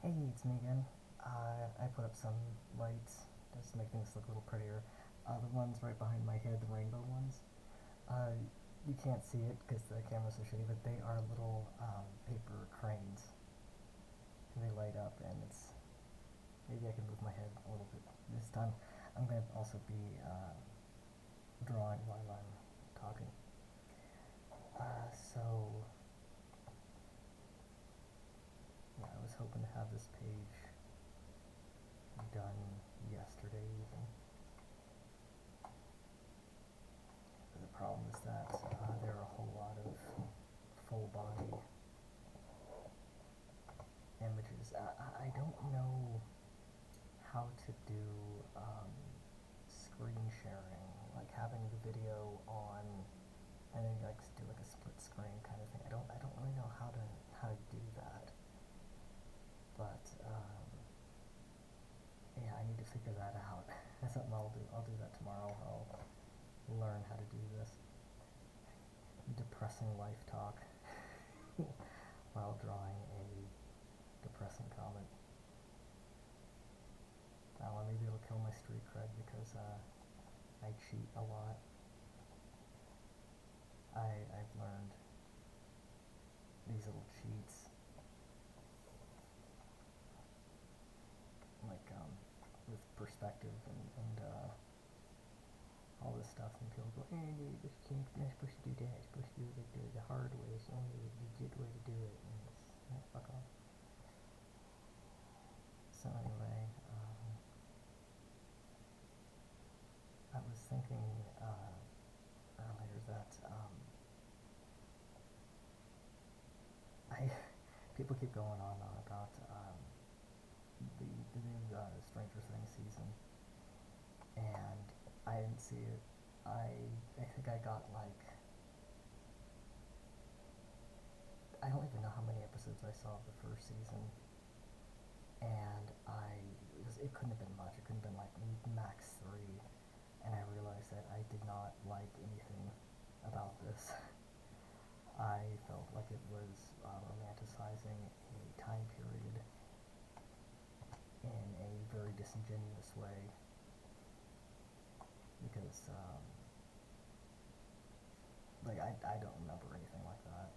Hey, it's me again. I put up some lights just to make things look a little prettier. The ones right behind my head, the rainbow ones. Uh, you can't see it because the camera's so shitty, but they are little paper cranes. And they light up, and it's maybe I can move my head a little bit this time. I'm gonna also be drawing while I'm talking. So yeah, I was hoping to have this page done yesterday even. The problem is that there are a whole lot of full body images. I don't know how to do screen sharing, like having the video on and then like do like a split screen kind of thing. I don't really know how to do that, but yeah, I need to figure that out. That's something I'll do. I'll do that tomorrow. I'll learn how to do this. Depressing life talk while drawing a depressing comic. I don't know, maybe it'll kill my street cred because I cheat a lot. I've learned these little cheats, like with perspective and all this stuff, and people go, hey, you're not supposed to do that. You're supposed to do it the hard way. It's only the legit way to do it. And it's, fuck off. So anyway, I was thinking earlier that I people keep going on about the new Stranger Things season, and I didn't see it. I think I got like I don't even know how many episodes I saw of the first season, and it couldn't have been much. It couldn't have been like max 3, and I realized that I did not like anything about this. I felt like it was romanticizing a time period in a very disingenuous way because like I don't remember anything like that.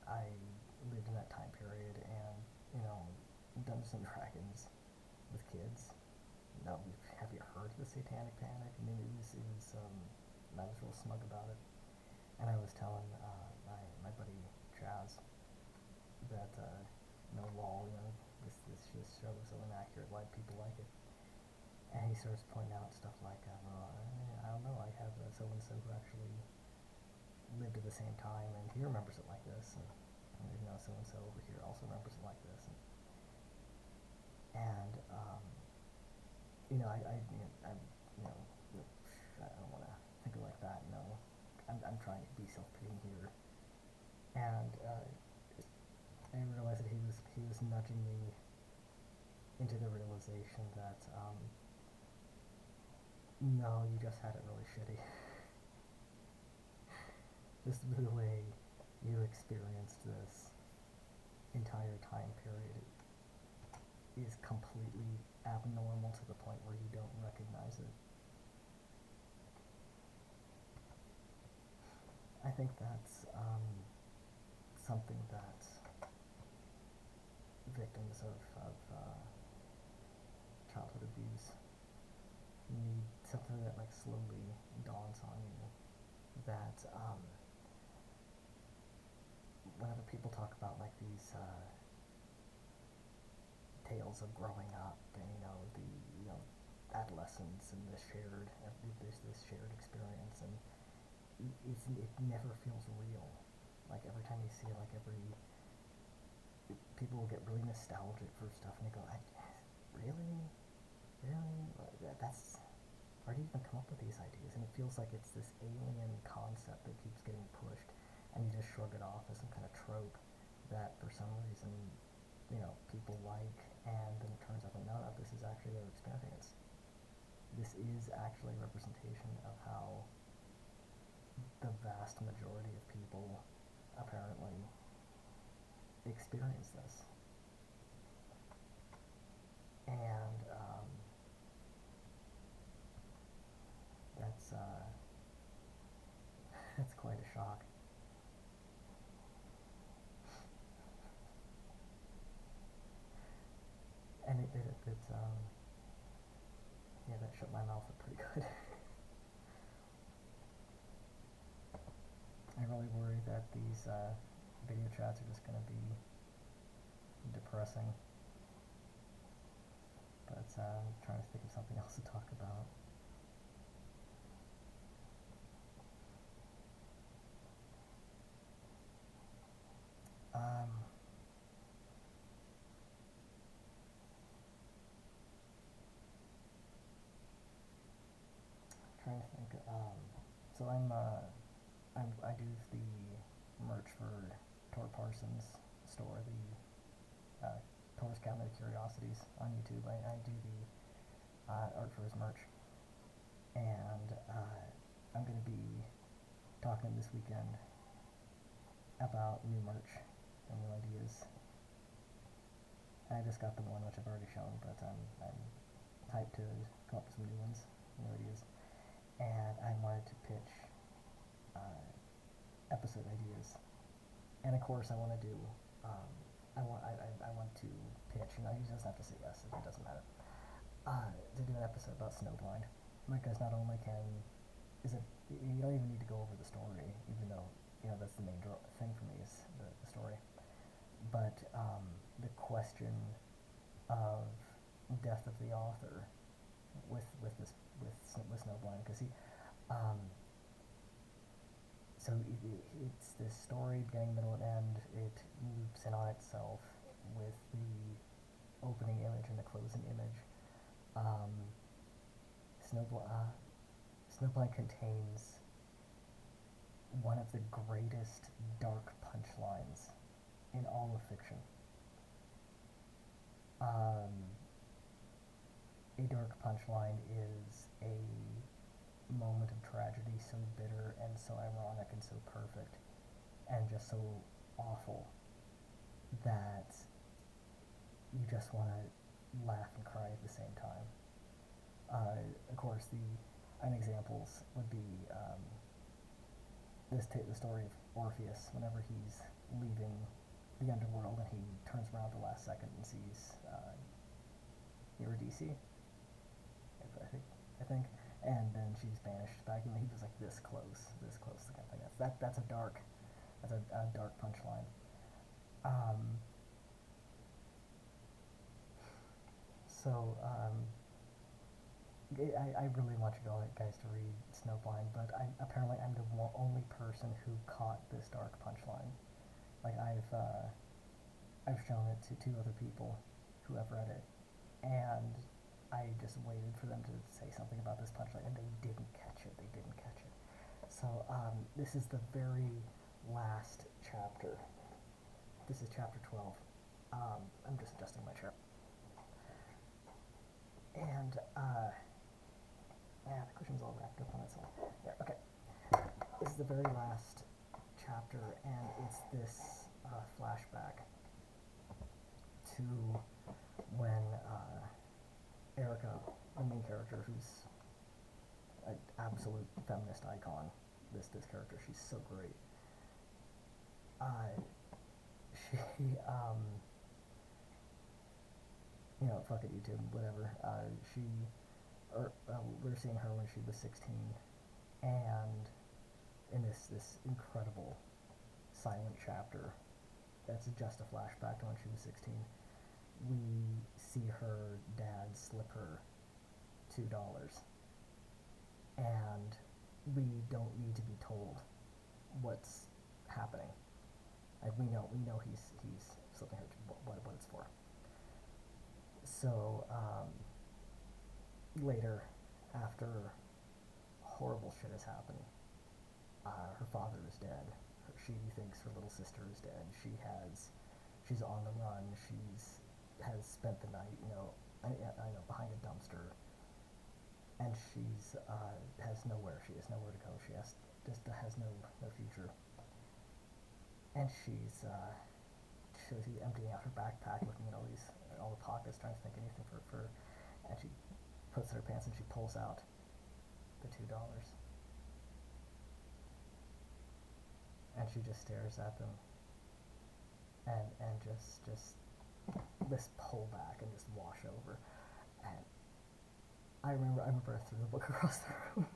I lived in that time period, and Dungeons and Dragons with kids. No, have you heard of the Satanic Panic? I mean, I was real smug about it, and I was telling my buddy Chaz that lol, this show is so inaccurate. Why do people like it? And he starts pointing out stuff like, well, I don't know. I have so and so who actually lived at the same time, and he remembers it like this, and so and so over here also remembers it like this, and I don't want to think of like that. I'm trying to be self-pitying here, and I realized that he was nudging me into the realization that no, you just had it really shitty. This is the way you experienced this entire time period is completely abnormal to the point where you don't recognize it. I think that's something that victims of childhood abuse need, something that like slowly dawns on you, that whenever people talk about like these tales of growing up and the adolescence and this shared experience, and it never feels real. Like every time you see it, like people will get really nostalgic for stuff, and they go, really, really, that's where do you even come up with these ideas? And it feels like it's this alien concept that keeps getting pushed, and you just shrug it off as some kind of trope that for some reason people like, and then it turns out that no, this is actually their experience. This is actually a representation of how the vast majority of people apparently experience this. and that's that's quite a shock. And it's yeah, that shut my mouth up pretty good. I really worry that these video chats are just going to be depressing. But I'm trying to think of something else to talk about. Um, Trying to think. So I do the merch for Tor Parsons' store, the Tor's Cabinet of Curiosities on YouTube. I do the art for his merch, and I'm going to be talking this weekend about new merch and new ideas. I just got the one which I've already shown, but I'm hyped to come up with some new ones, new ideas. And I wanted to pitch episode ideas, and of course I want to do. I want to pitch. You know, he doesn't have to say yes. It doesn't matter. To do an episode about Snowblind, because not only is it you don't even need to go over the story, even though that's the main thing for me is the story, but the question of death of the author with Snowblind, because he so it's this story beginning, middle, and end. It loops in on itself with the opening image and the closing image. Snowblind contains one of the greatest dark punchlines in all of fiction. A dark punchline is a moment of tragedy so bitter and so ironic and so perfect and just so awful that you just want to laugh and cry at the same time. Of course, an examples would be the story of Orpheus whenever he's leaving the underworld and he turns around at the last second and sees Eurydice, I think, and then she's banished back, and he was like this close to kind of thing. That's a dark punchline. I really want you guys to read Snowblind, but apparently I'm the only person who caught this dark punchline. Like I've shown it to 2 other people who have read it, and I just waited for them to say something about this punchline, and they didn't catch it. So this is the very last chapter. This is chapter 12. I'm just adjusting my chair. And the cushion's all wrapped up on itself. Yeah, okay. This is the very last chapter, and it's this flashback to when Erica, the main character, who's an absolute feminist icon, this character, she's so great. She, fuck it, YouTube, whatever. We're seeing her when she was 16, and in this incredible silent chapter, that's just a flashback to when she was 16. We see her dad slip her $2, and we don't need to be told what's happening. Like we know he's slipping her what it's for. So later, after horrible shit has happened, her father is dead. She thinks her little sister is dead. She's on the run. Has spent the night, I know, behind a dumpster, and has nowhere. She has nowhere to go. She has no future, and shows you emptying out her backpack, looking at all the pockets, trying to think anything for, and she puts in her pants and she pulls out the $2, and she just stares at them, and just this pull back and just wash over, and I remember I threw the book across the room.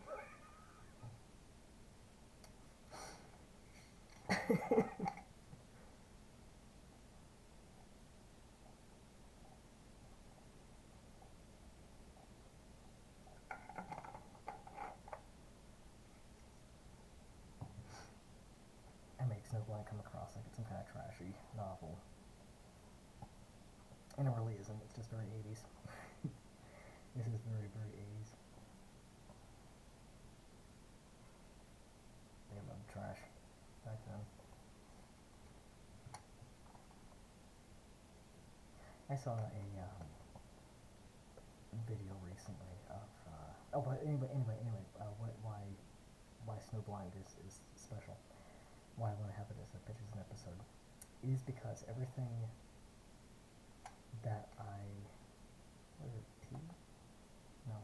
It makes Snowblind come across like it's some kind of trashy novel. And it really isn't, it's just very 80s. This is very, very 80s. They loved trash back then. I saw a video recently of but anyway, why Snowblind is special. Why I want to have it as a pitch as an episode is because everything that what is it, T? No.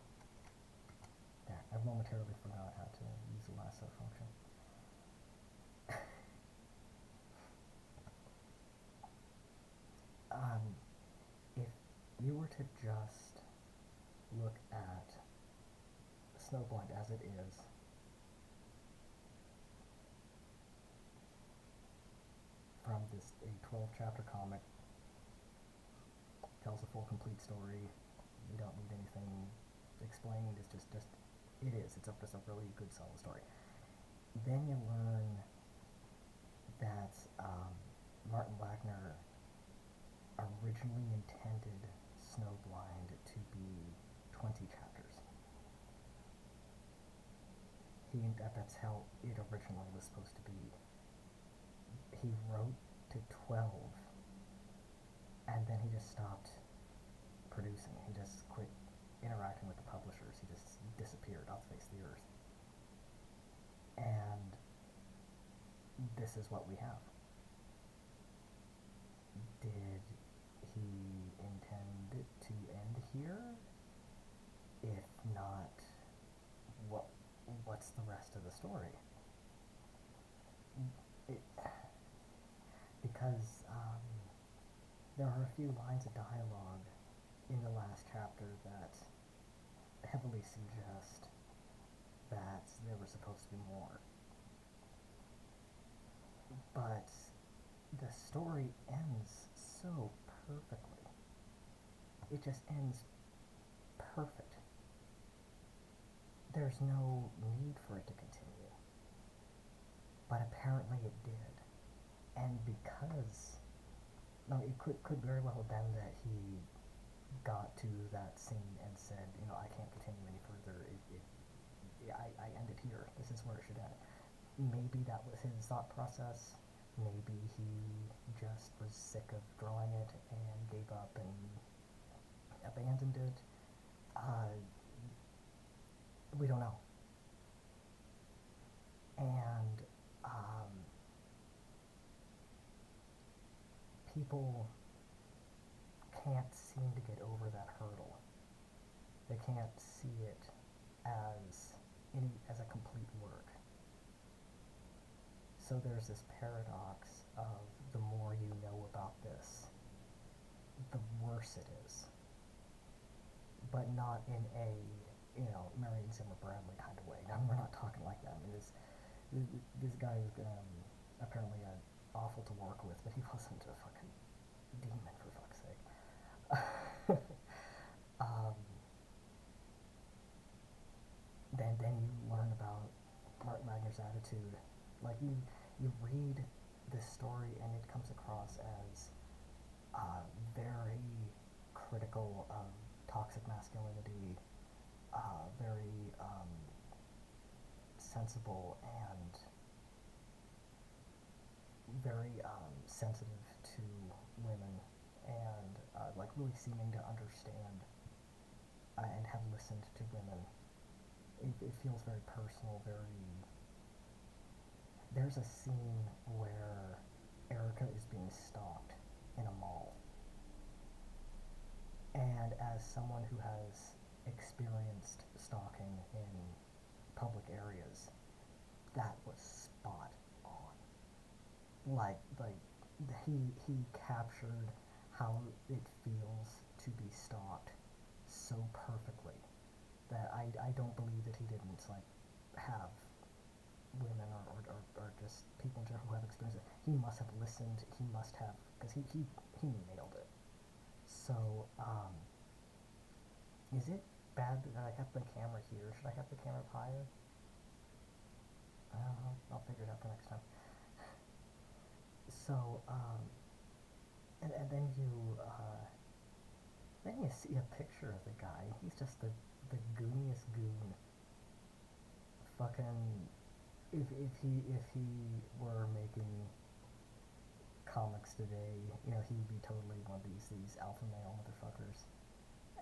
Yeah, I've momentarily forgot how to use the lasso function. If you were to just look at Snowblind as it is, from a 12-chapter comic, tells a full, complete story. You don't need anything explained. It's just it is. It's just a really good, solid story. Then you learn that Martin Wagner originally intended Snowblind to be 20 chapters. That's how it originally was supposed to be. He wrote to 12, and then he just stopped producing. He just quit interacting with the publishers. He just disappeared off the face of the earth. And this is what we have. Did he intend it to end here? If not, what's the rest of the story? Because there are a few lines of dialogue in the last chapter that heavily suggest that there was supposed to be more. But the story ends so perfectly. It just ends perfect. There's no need for it to continue. But apparently it did. And because, it could very well have been that he got to that scene and said, I can't continue any further. I end it here. This is where it should end. Maybe that was his thought process. Maybe he just was sick of drawing it and gave up and abandoned it. We don't know. And people can't seem to get over that hurdle. They can't see it as a complete work. So there's this paradox of the more you know about this, the worse it is. But not in a, Marion Zimmer Bradley kind of way. Now, we're not talking like that. I mean, this guy was apparently awful to work with, but he wasn't a fucking demon, for fuck's sake. Then you learn about Martin Wagner's attitude. Like, you read this story and it comes across as very critical of toxic masculinity, very sensible and very sensitive to women, and really seeming to understand and have listened to women. It feels very personal, There's a scene where Erica is being stalked, someone who has experienced stalking in public areas, that was spot on. Like he captured how it feels to be stalked so perfectly that I don't believe that he didn't like have women or just people in general who have experience. He must have listened. He must have, because he nailed it. So is it bad that I have the camera here? Should I have the camera up higher? I don't know. I'll figure it out for next time. So and then you see a picture of the guy. He's just the gooniest goon. Fucking if he were making comics today, he'd be totally one of these alpha male motherfuckers.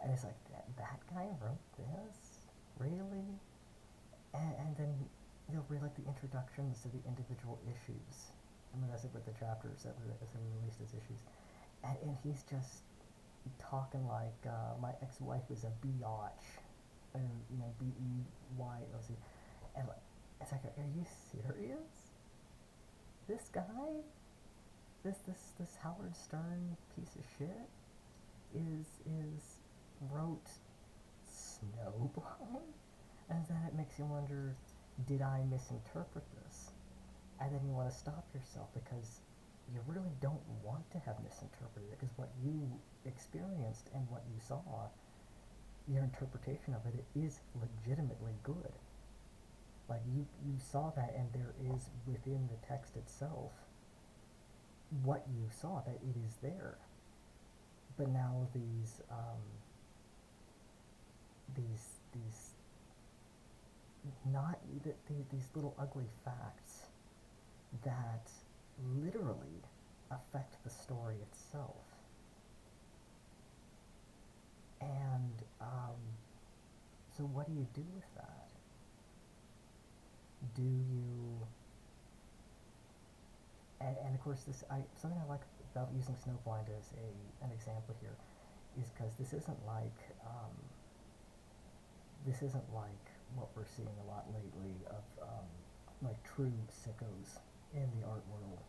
And it's like that guy wrote this? Really? And then you'll read like the introductions to the individual issues. I mean, that's it with the chapters that were released as issues. And he's just talking like my ex-wife is a biatch, and B-E-Y-O-C, and it's like, are you serious? This guy, this Howard Stern piece of shit, is wrote Snowblind, and then it makes you wonder, did I misinterpret this? And then you want to stop yourself because you really don't want to have misinterpreted it, because what you experienced and what you saw, your interpretation of it is legitimately good. Like you saw that, and there is within the text itself what you saw, that it is there. But now these not these little ugly facts that literally affect the story itself. And so what do you do with that? Do you... And of course, something I like about using Snowblind as an example here is because this isn't like what we're seeing a lot lately of like true sickos in the art world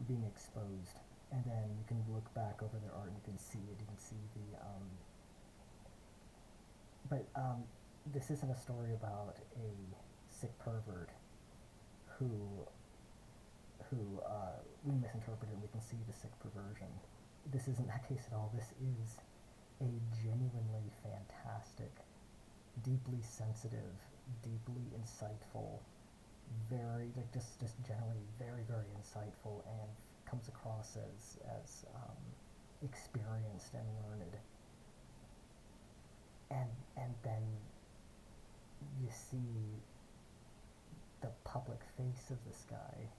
being exposed, and then you can look back over their art and you can see it. You can see this isn't a story about a sick pervert who we misinterpreted, and we can see the sick perversion. This isn't that case at all. This is a genuinely fantastic, deeply sensitive, deeply insightful, very, like, just generally very, very insightful, and comes across as experienced and learned. And then you see the public face of this guy,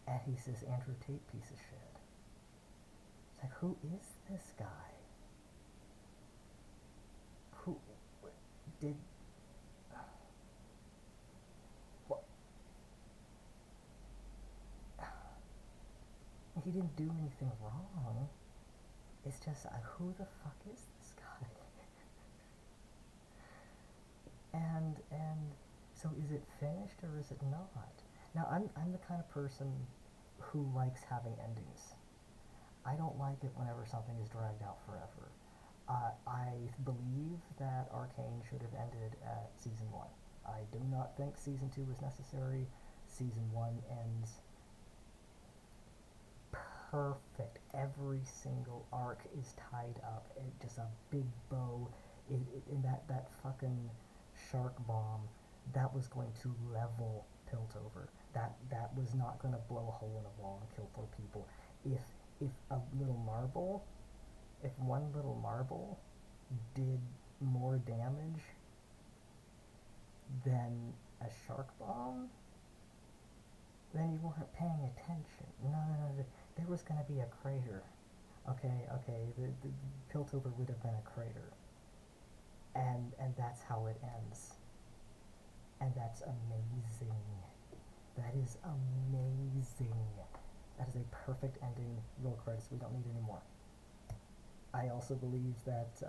and he's this Andrew Tate piece of shit. It's like, who is this guy? Who did... What? He didn't do anything wrong. It's just, who the fuck is this guy? and so is it finished or is it not? Now, I'm the kind of person who likes having endings. I don't like it whenever something is dragged out forever. I believe that Arcane should have ended at Season 1. I do not think Season 2 was necessary. Season 1 ends perfect. Every single arc is tied up. Just a big bow. In that fucking shark bomb, that was going to level Piltover. That was not going to blow a hole in a wall and kill 4 people. If one little marble did more damage than a shark bomb, then you weren't paying attention. No, there was going to be a crater. Okay, the Piltover would have been a crater. And that's how it ends. And that's amazing. That is amazing. That is a perfect ending. Roll credits. We don't need any more. I also believe that,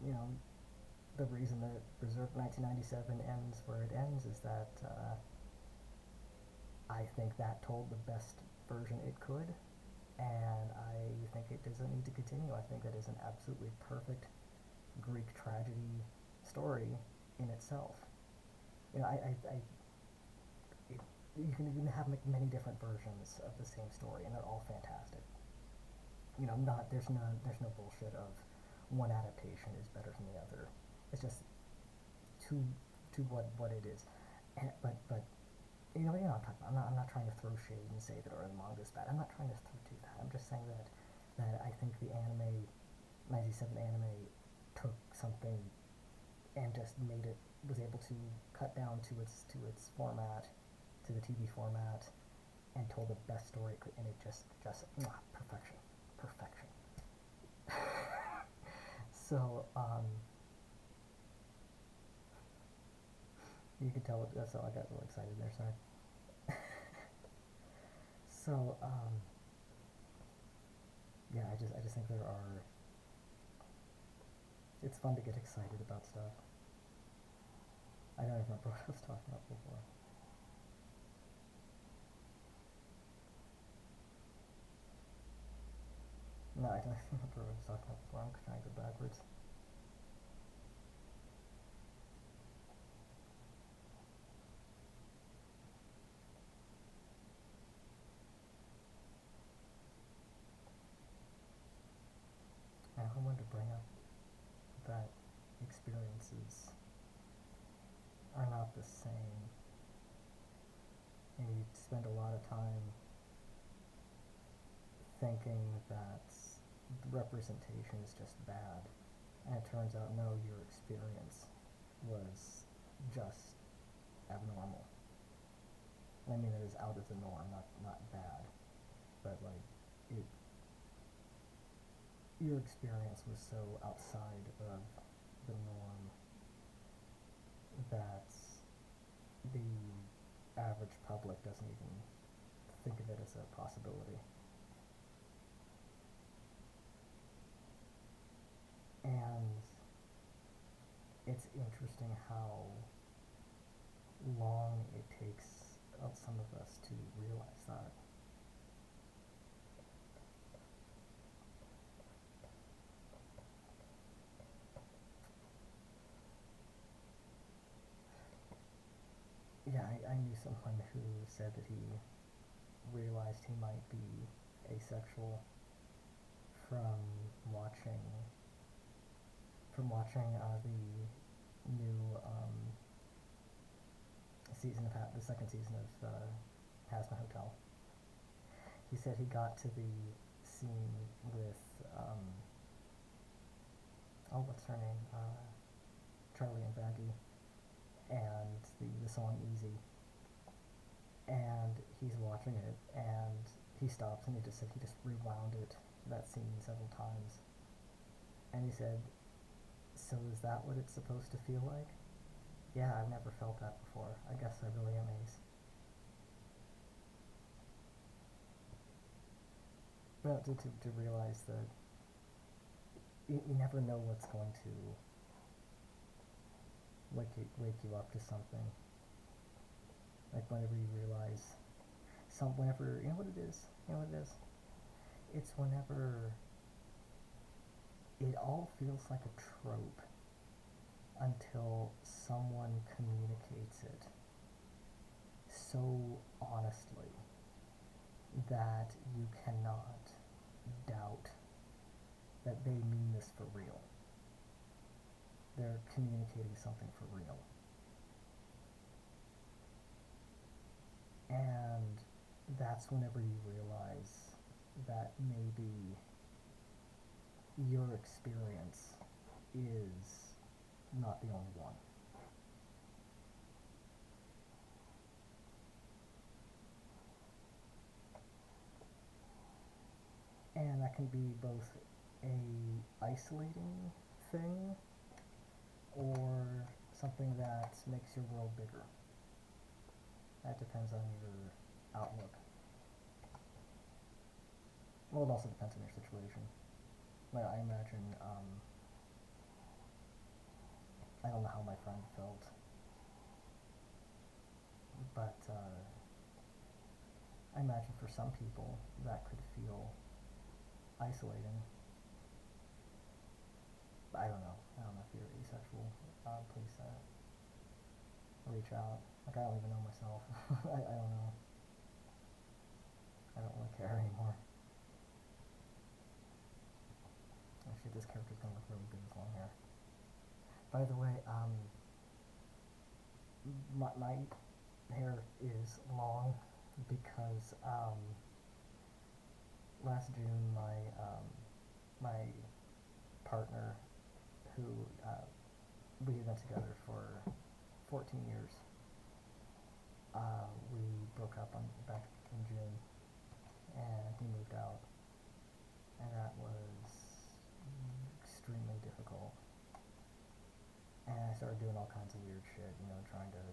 you know, the reason that Berserk 1997 ends where it ends is that I think that told the best version it could, and I think it doesn't need to continue. I think that is an absolutely perfect Greek tragedy story in itself. You know, you can have many different versions of the same story, and they're all fantastic. You know, there's no bullshit of one adaptation is better than the other. It's just to what it is. But I'm talking about. I'm not trying to throw shade and say that our manga is bad. I'm not trying to do that. I'm just saying that I think the anime, 97 anime, took something and just was able to cut down to its format, to the TV format, and told the best story it could, and it just perfection, perfection. So you can tell that's all I got real excited there. Sorry. So yeah, I just think there are. It's fun to get excited about stuff. I don't remember what I was talking about before. No, I don't remember what I was talking about before. I'm trying to go backwards. I wanted to bring up that experiences are not the same. And you spend a lot of time thinking that the representation is just bad, and it turns out no, your experience was just abnormal. And I mean that is out of the norm, not bad, but like it. Your experience was so outside of the norm that the average public doesn't even think of it as a possibility. And it's interesting how long it takes some of us to realize that. Yeah, I knew someone who said that he realized he might be asexual from watching the new the second season of Hazma Hotel. He said he got to the scene with what's her name, Charlie and Baggy, and the song Easy, and he's watching it, and he stops and he just said he just rewound that scene several times, and he said, so is that what it's supposed to feel like? Yeah, I've never felt that before. I guess I really am ace. Well, to realize that you never know what's going to wake you up to something. Like whenever you realize whenever, you know what it is? You know what it is? It's whenever it all feels like a trope until someone communicates it so honestly that you cannot doubt that they mean this for real. They're communicating something for real. And that's whenever you realize that maybe your experience is not the only one. And that can be both a isolating thing or something that makes your world bigger. That depends on your outlook. Well, it also depends on your situation. Like, I imagine, I don't know how my friend felt, but I imagine for some people that could feel isolating. I don't know. I don't know if you're asexual. Please reach out. Like, I don't even know myself. I don't know. I don't really care anymore. Oh shit, this character's gonna look really good with long hair. By the way, my hair is long because last June my partner, who we had been together for 14 years, we broke up back in June, and he moved out, and that was extremely difficult. And I started doing all kinds of weird shit, trying to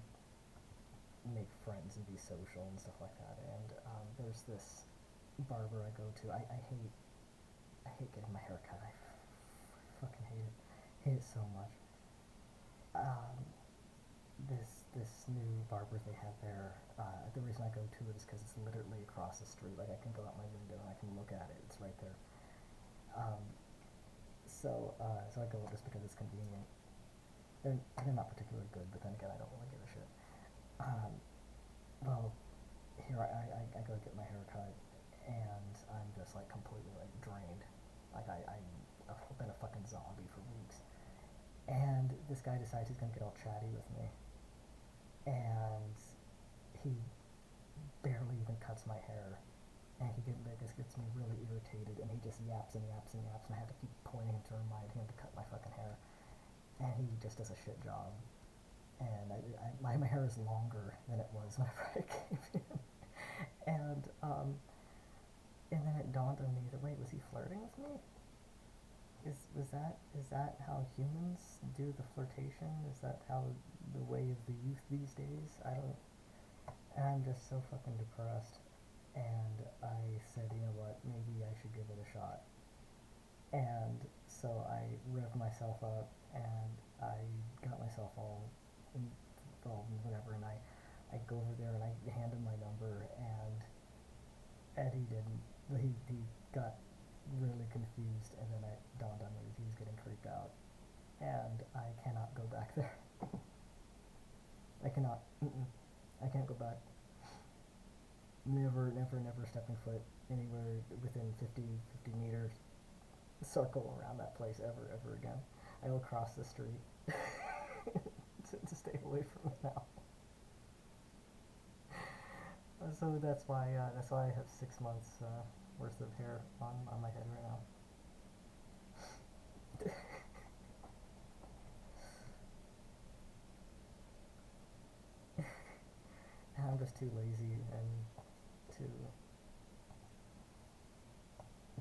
make friends and be social and stuff like that. And there's this barber I go to. I hate getting my hair cut. I fucking hate it so much. Um, this new barber they have there. The reason I go to it is because it's literally across the street. Like, I can go out my window and I can look at it. It's right there. Um, so I go just because it's convenient. They're not particularly good, but then again, I don't really give a shit. Um, well, here I go get my hair cut, and I'm just like completely like drained. Like, I've been a fucking zombie for weeks. And this guy decides he's gonna get all chatty with me, and he barely even cuts my hair, and just gets me really irritated, and he just yaps and yaps and yaps, and I have to keep pointing him to remind him to cut my fucking hair, and he just does a shit job. And my hair is longer than it was whenever I came in, and then it dawned on me that, wait, was he flirting with me? Is that how humans do the flirtation? Is that how the way of the youth these days? I don't. And I'm just so fucking depressed. And I said, you know what? Maybe I should give it a shot. And so I revved myself up, and I got myself all involved and whatever. And I go over there and I hand him my number, and Eddie didn't. He got really confused, and then it dawned on me that he was getting creeped out, and I cannot go back there. I cannot. I can't go back. Never stepping foot anywhere within 50 meters circle around that place ever again. I will cross the street to stay away from it now. So that's why I have 6 months worth of hair on my head right now. And I'm just too lazy and to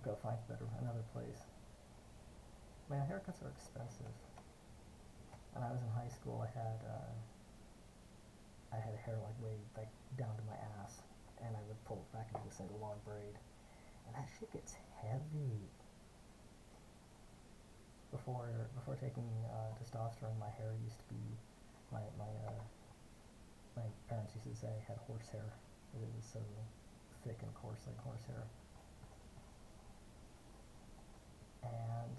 go find another place. Man, haircuts are expensive. When I was in high school, I had hair like down to my ass, and I would pull it back into a single long braid, and that shit gets heavy. Before taking testosterone, my hair used to be my parents used to say I had horsehair. It was so thick and coarse like horsehair. And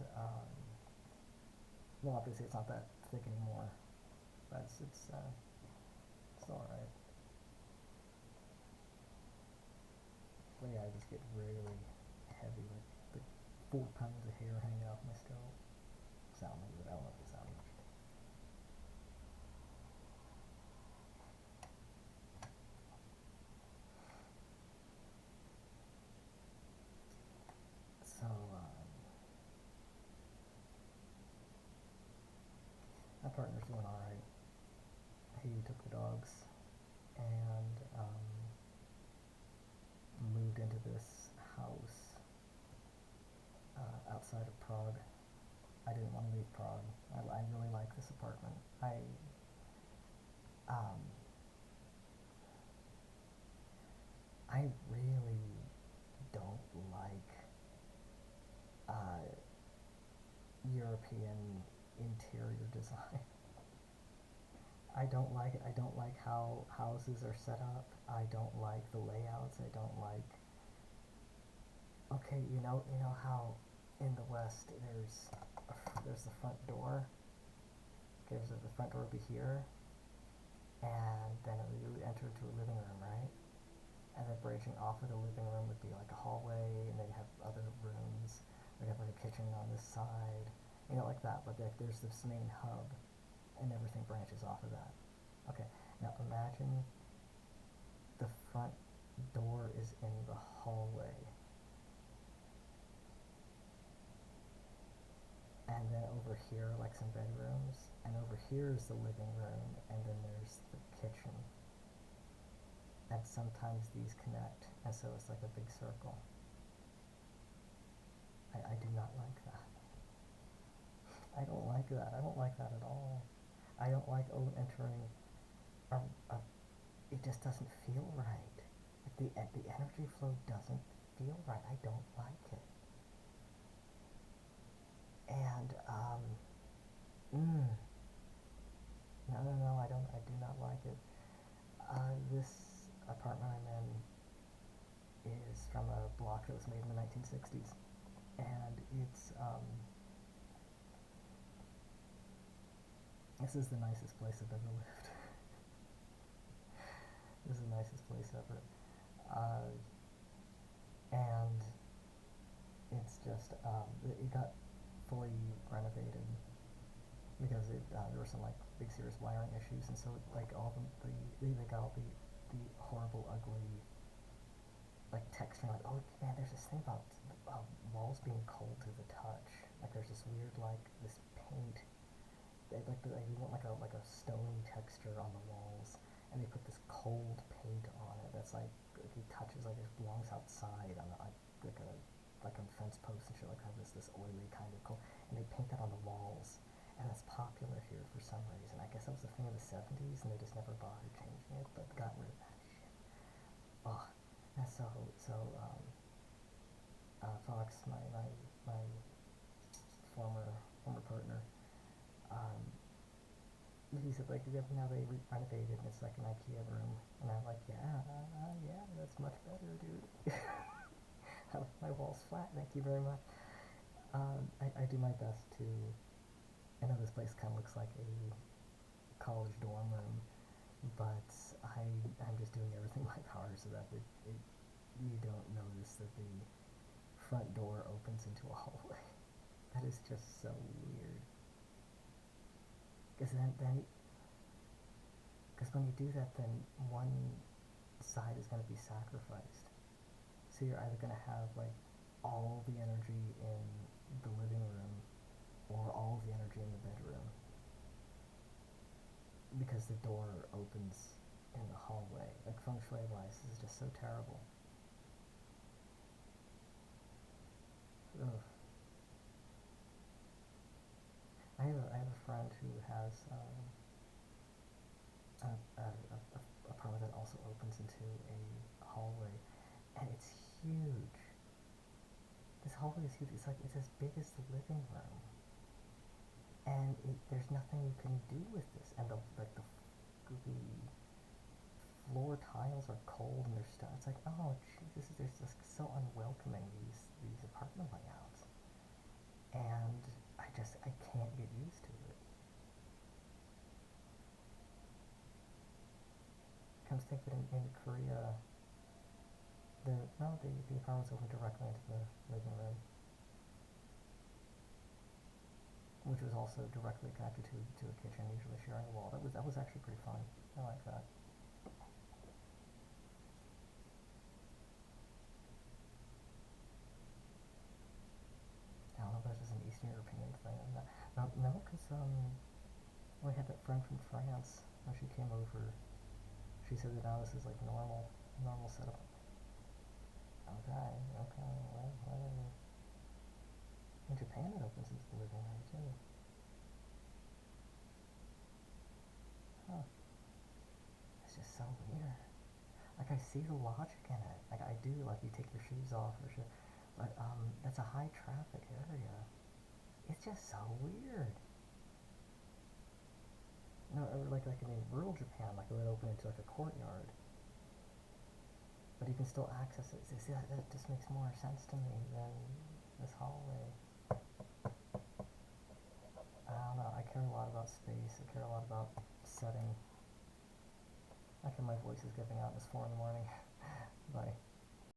well, obviously it's not that thick anymore, but it's still alright. But yeah, I just get really heavy, like 4 pounds of hair hanging off my scalp. Sound like it, I don't know if it sounds much. So, my partner's doing alright. He took the dogs and moved into this house outside of Prague. I didn't want to leave Prague. I really like this apartment. Um, I really don't like uh, European interior design. I don't like it. I don't like how houses are set up. I don't like the layouts. I don't like. Okay, you know how in the West there's the front door. Okay, so the front door would be here, and then you would enter into a living room, right? And then branching off of the living room would be like a hallway, and then you have other rooms. Like have like a kitchen on this side, like that. But like there's this main hub, and everything branches off of that. Okay, now imagine the front door is in the hallway, and then over here like some bedrooms, and over here is the living room, and then there's the kitchen. And sometimes these connect, and so it's like a big circle. I do not like that. I don't like that. I don't like that at all. I don't like entering. A, a, it just doesn't feel right. Like the energy flow doesn't feel right. I don't like it. And no, I don't. I do not like it. This apartment I'm in is from a block that was made in the 1960s, and this is the nicest place I've ever lived. This is the nicest place ever, and it's just it got fully renovated because there were some like big serious wiring issues, and so like all they got all the horrible ugly like texture. Like, oh man, there's this thing about walls being cold to the touch. Like there's this weird like this paint. They want like a stony texture on the walls, and they put this cold paint on it that's like it touches like it belongs outside on like on fence posts and shit like that. This oily kind of cold, and they paint that on the walls, and that's popular here for some reason. I guess that was the thing in the 70s, and they just never bothered changing it, but got rid of that shit. Ugh. And Fox, my former partner, um, he said like now they renovated and it's like an IKEA room, and I'm like yeah, that's much better, dude. My wall's flat, thank you very much. I do my best to. I know this place kind of looks like a college dorm room, but I'm just doing everything in my power so that you don't notice that the front door opens into a hallway. That is just so weird. Because because when you do that, then one side is going to be sacrificed. So you're either going to have like all the energy in the living room or all the energy in the bedroom. Because the door opens in the hallway. Like feng shui wise, this is just so terrible. Ugh. I have a friend who has a apartment that also opens into a hallway, and it's huge. This hallway is huge. It's as big as the living room, and there's nothing you can do with this. And the floor tiles are cold and they're stuck. It's like, oh Jesus, there's just so unwelcoming these apartment layouts, and I can't get used to it. Come to think of it, in Korea, the apartments open directly into the living room, which was also directly connected to a kitchen, usually sharing a wall. That was actually pretty fun. I like that. I don't know if that's just an Eastern European thing. No, because we had that friend from France when she came over. She said that now this is like normal setup. Okay, well, whatever. In Japan, it opens into the living room too. Huh? It's just so weird. Like I see the logic in it. Like I do. Like you take your shoes off or shit. But that's a high traffic area. It's just so weird. No, or like in rural Japan, like it would open into like a courtyard, but you can still access it. See, that just makes more sense to me than this hallway. I don't know. I care a lot about space. I care a lot about setting. Okay, my voice is giving out. It's 4 in the morning. Bye.